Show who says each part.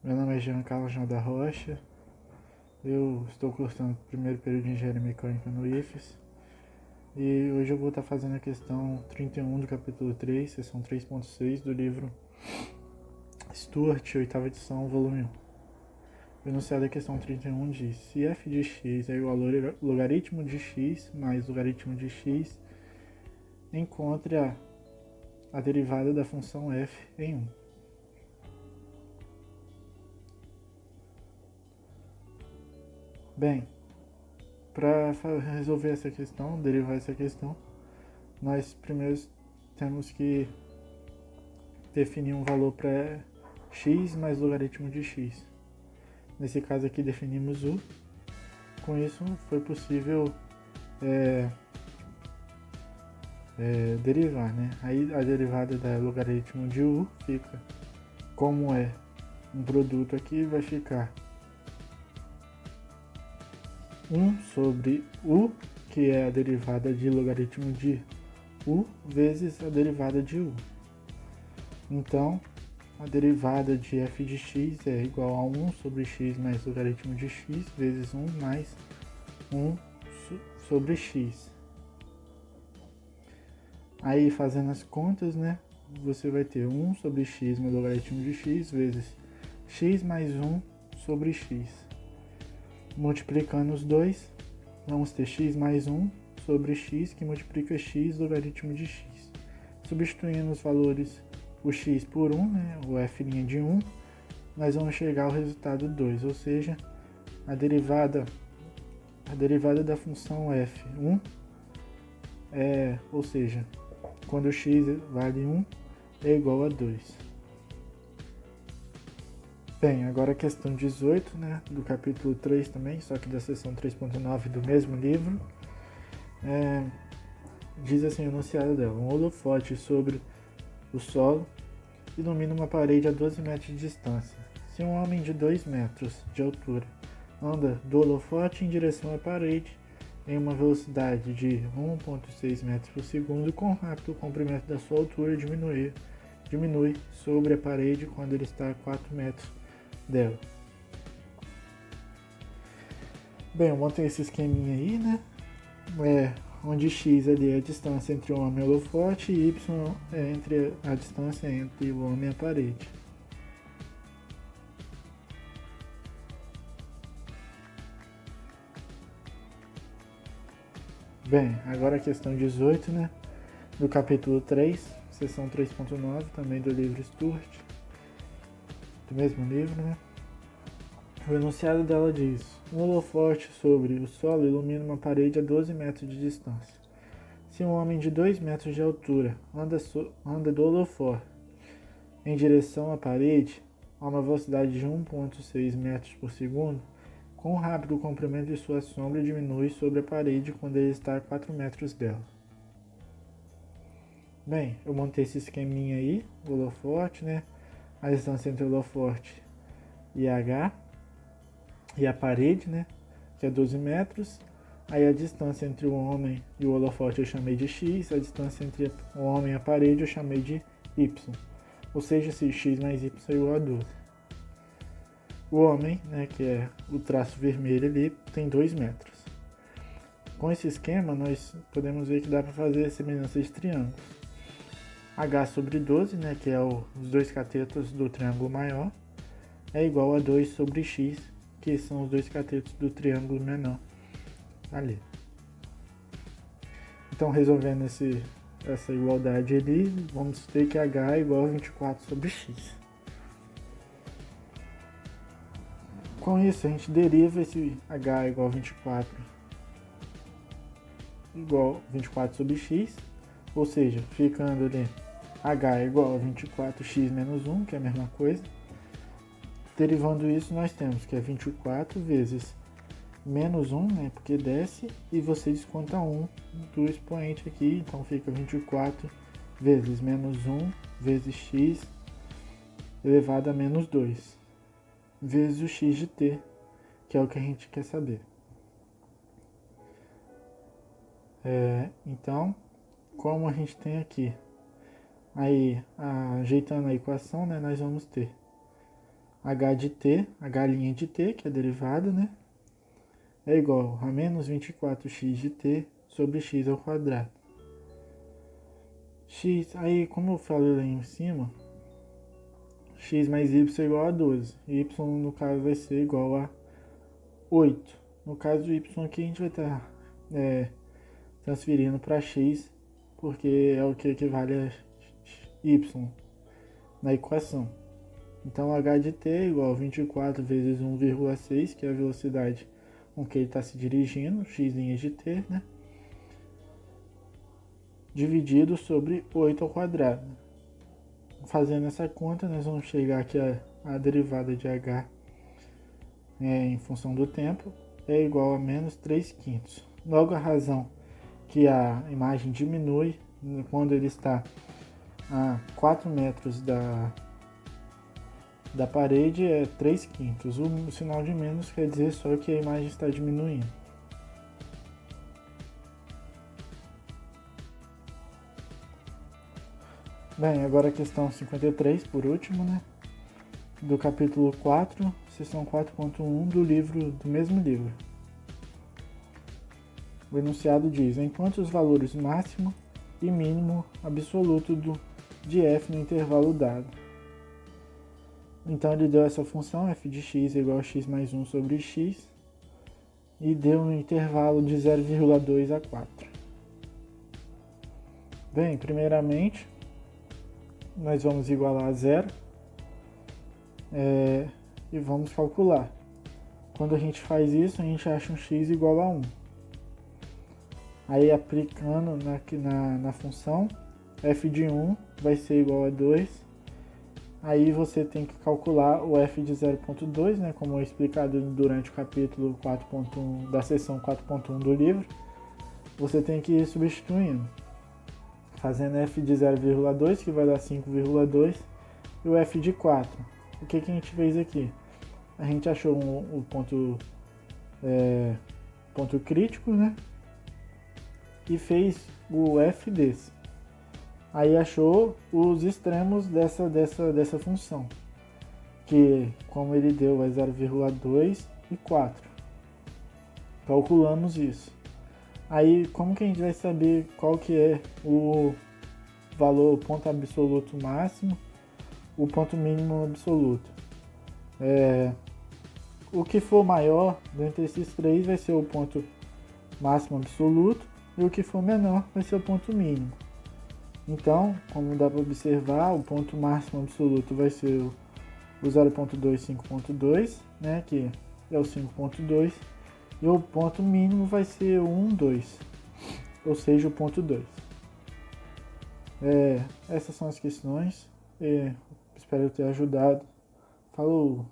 Speaker 1: Meu nome é Jean Carlos João da Rocha. Eu estou cursando o primeiro período de Engenharia Mecânica no IFES. E hoje eu vou estar fazendo a questão 31 do capítulo 3, seção 3.6 do livro Stuart, oitava edição, volume 1. O enunciado da questão 31 diz: se f de x é igual ao logaritmo de x mais logaritmo de x, encontre a derivada da função f em 1. Bem, para resolver essa questão, derivar essa questão, nós primeiro temos que definir um valor para x mais logaritmo de x. Nesse caso aqui definimos u. Com isso foi possível derivar, né? Aí a derivada da logaritmo de u fica, como é um produto aqui, vai ficar 1 sobre u, que é a derivada de logaritmo de u, vezes a derivada de u. Então, a derivada de f de x é igual a 1 sobre x mais logaritmo de x vezes 1 mais 1 sobre x. Aí, fazendo as contas, né, você vai ter 1 sobre x mais logaritmo de x vezes x mais 1 sobre x. Multiplicando os dois, vamos ter x mais 1 sobre x, que multiplica x logaritmo de x. Substituindo os valores, o x por 1, né, o f' de 1, nós vamos chegar ao resultado 2, ou seja, a derivada da função f1 ou seja, quando x vale 1, é igual a 2. Bem, agora a questão 18, né, do capítulo 3 também, só que da seção 3.9 do mesmo livro, diz assim o enunciado dela: um holofote sobre o solo ilumina uma parede a 12 metros de distância. Se um homem de 2 metros de altura anda do holofote em direção à parede em uma velocidade de 1,6 metros por segundo, quão rápido o comprimento da sua altura diminui sobre a parede quando ele está a 4 metros dela. Bem, eu montei esse esqueminha aí, né? Onde x ali é a distância entre o homem e o holofote e y é a distância entre o homem e a parede. Bem, agora a questão 18, né? Do capítulo 3, seção 3.9, também do livro Stuart, do mesmo livro, né? O enunciado dela diz: um holofote sobre o solo ilumina uma parede a 12 metros de distância. Se um homem de 2 metros de altura anda do holofote em direção à parede a uma velocidade de 1,6 metros por segundo, quão rápido o comprimento de sua sombra diminui sobre a parede quando ele está a 4 metros dela. Bem, eu montei esse esqueminha aí, o holofote, né? A distância entre o holofote e H e a parede, né? Que é 12 metros. Aí a distância entre o homem e o holofote eu chamei de x, a distância entre o homem e a parede eu chamei de y. Ou seja, se x mais y é igual a 12. O homem, né, que é o traço vermelho ali, tem 2 metros. Com esse esquema, nós podemos ver que dá para fazer a semelhança de triângulos. H sobre 12, né, que é os dois catetos do triângulo maior, é igual a 2 sobre x, que são os dois catetos do triângulo menor ali. Então, resolvendo essa igualdade ali, vamos ter que H é igual a 24 sobre x. Com isso, a gente deriva esse H igual a 24 sobre x, ou seja, ficando ali H é igual a 24x menos 1, que é a mesma coisa. Derivando isso, nós temos que é 24 vezes menos 1, né, porque desce, e você desconta 1 do expoente aqui, então fica 24 vezes menos 1 vezes x elevado a menos 2, vezes o x de t, que é o que a gente quer saber. Então, como a gente tem aqui, aí ajeitando a equação, né, nós vamos ter h de t, h' de t, que é a derivada, né? É igual a menos 24x de t sobre x ao quadrado. X, aí como eu falei lá em cima, x mais y é igual a 12. Y no caso vai ser igual a 8. No caso do y aqui a gente vai estar transferindo para x, porque é o que equivale a y na equação. Então h de t é igual a 24 vezes 1,6, que é a velocidade com que ele está se dirigindo, x de t, né? Dividido sobre 8 ao quadrado. Fazendo essa conta, nós vamos chegar aqui a derivada de h em função do tempo é igual a menos 3 quintos. Logo, a razão que a imagem diminui quando ele está a 4 metros da parede é 3 quintos. O sinal de menos quer dizer só que a imagem está diminuindo. Bem, agora a questão 53, por último, né? Do capítulo 4, seção 4.1 do mesmo livro. O enunciado diz: enquanto os valores máximo e mínimo absoluto de f no intervalo dado. Então ele deu essa função, f de x é igual a x mais 1 sobre x, e deu um intervalo de 0,2 a 4. Bem, primeiramente, nós vamos igualar a zero e vamos calcular. Quando a gente faz isso, a gente acha um x igual a 1. Aí aplicando na função, f de 1 vai ser igual a 2. Aí você tem que calcular o f de 0.2, né, como é explicado durante o capítulo 4.1 da seção 4.1 do livro. Você tem que ir substituindo, fazendo f de 0,2, que vai dar 5,2, e o f de 4. O que a gente fez aqui? A gente achou o ponto crítico, né? E fez o f desse. Aí achou os extremos dessa função, que como ele deu é 0,2 e 4. Calculamos isso. Aí como que a gente vai saber qual que é o valor, o ponto absoluto máximo, o ponto mínimo absoluto? O que for maior dentre esses três vai ser o ponto máximo absoluto, e o que for menor vai ser o ponto mínimo. Então, como dá para observar, o ponto máximo absoluto vai ser o 0.2, 5.2, né, que é o 5.2, e o ponto mínimo vai ser o 1, 2, ou seja, o ponto 2. Essas são as questões. Espero ter ajudado. Falou!